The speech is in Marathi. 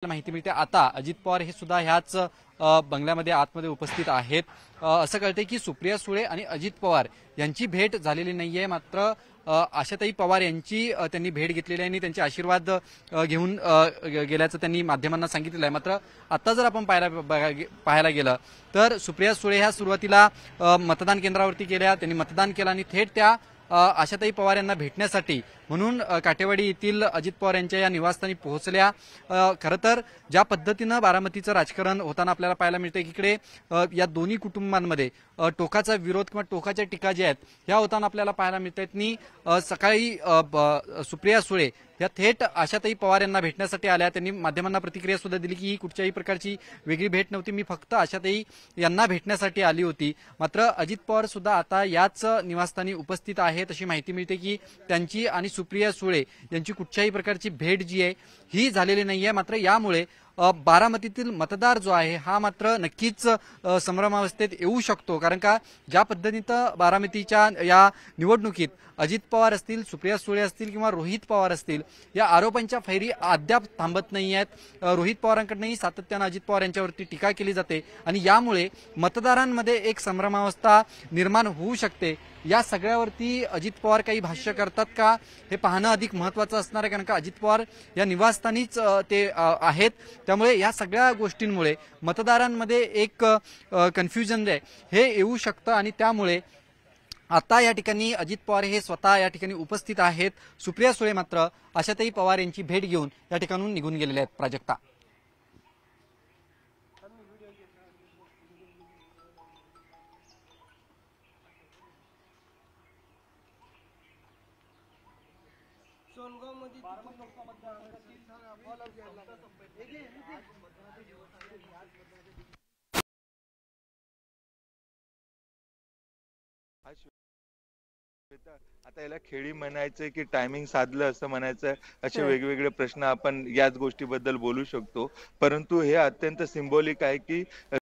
माहिती मिळते आता अजित पवार हे सुद्धा ह्याच बंगल्यामध्ये आतमध्ये उपस्थित आहेत। असं कळते की सुप्रिया सुळे आणि अजित पवार यांची भेट झालेली नाहीये, मात्र आशाताई पवार यांची त्यांनी भेट घेतलेली आहे आणि त्यांचे आशीर्वाद घेऊन गेल्याचं त्यांनी माध्यमांना सांगितलेलं आहे। मात्र आता जर आपण पाहायला गेलं तर सुप्रिया सुळे ह्या सुरुवातीला मतदान केंद्रावरती गेल्या, त्यांनी मतदान केलं आणि थेट त्या आशाताई पवार यांना भेटण्यासाठी म्हणून काटेवाडी येथील अजित पवार यांच्या या निवासस्थानी पोहोचल्या। खरं तर ज्या पद्धतीनं बारामतीचं राजकारण होताना आपल्याला पाहायला मिळते की इकडे या दोन्ही कुटुंबांमध्ये टोकाचा विरोध किंवा टोकाच्या टीका ज्या आहेत ह्या होताना आपल्याला पाहायला मिळतात। सकाळी सुप्रिया सुळे या थेट आशाताई पवार यांना भेटण्यासाठी आल्या। त्यांनी माध्यमांना प्रतिक्रिया सुद्धा दिली की ही कुठच्याही प्रकारची वेगळी भेट नव्हती, मी फक्त आशाताई यांना भेटण्यासाठी आली होती। मात्र अजित पवार सुद्धा आता याच निवासस्थानी उपस्थित आहेत अशी माहिती मिळते की त्यांची आणि सुप्रिया सुळे यांची कुठच्याही प्रकारची भेट जी आहे ही झालेली नाहीये। मात्र यामुळे बारामतीतील मतदार जो आहे हा मात्र नक्कीच संभ्रमावस्थेत येऊ शकतो, कारण का ज्या पद्धतीनं बारामतीच्या या निवडणुकीत अजित पवार असतील, सुप्रिया सुळे असतील किंवा रोहित पवार असतील या आरोपांच्या फैरी अद्याप थांबत नाही आहेत। रोहित पवारांकडूनही सातत्यानं अजित पवार यांच्यावरती टीका केली जाते आणि यामुळे मतदारांमध्ये एक संभ्रमावस्था निर्माण होऊ शकते। या सगळ्यावरती अजित पवार काही भाष्य करतात का हे पाहणं अधिक महत्त्वाचं असणार आहे, कारण का अजित पवार या निवासस्थानीच ते आहेत। त्यामुळे या सगळ्या गोष्टींमुळे मतदारांमध्ये एक कन्फ्युजन हे येऊ शकतं आणि त्यामुळे आता या ठिकाणी अजित पवार हे स्वतः या ठिकाणी उपस्थित आहेत। सुप्रिया सुळे मात्र आशाताई पवार यांची भेट घेऊन या ठिकाणून निघून गेलेले आहेत। प्राजक्ता आता याला खेळी म्हणायचं की टायमिंग साधलं असं म्हणायचं, असे वेगवेगळे प्रश्न आपण याच गोष्टीबद्दल बोलू शकतो। परंतु हे अत्यंत सिंबॉलिक आहे की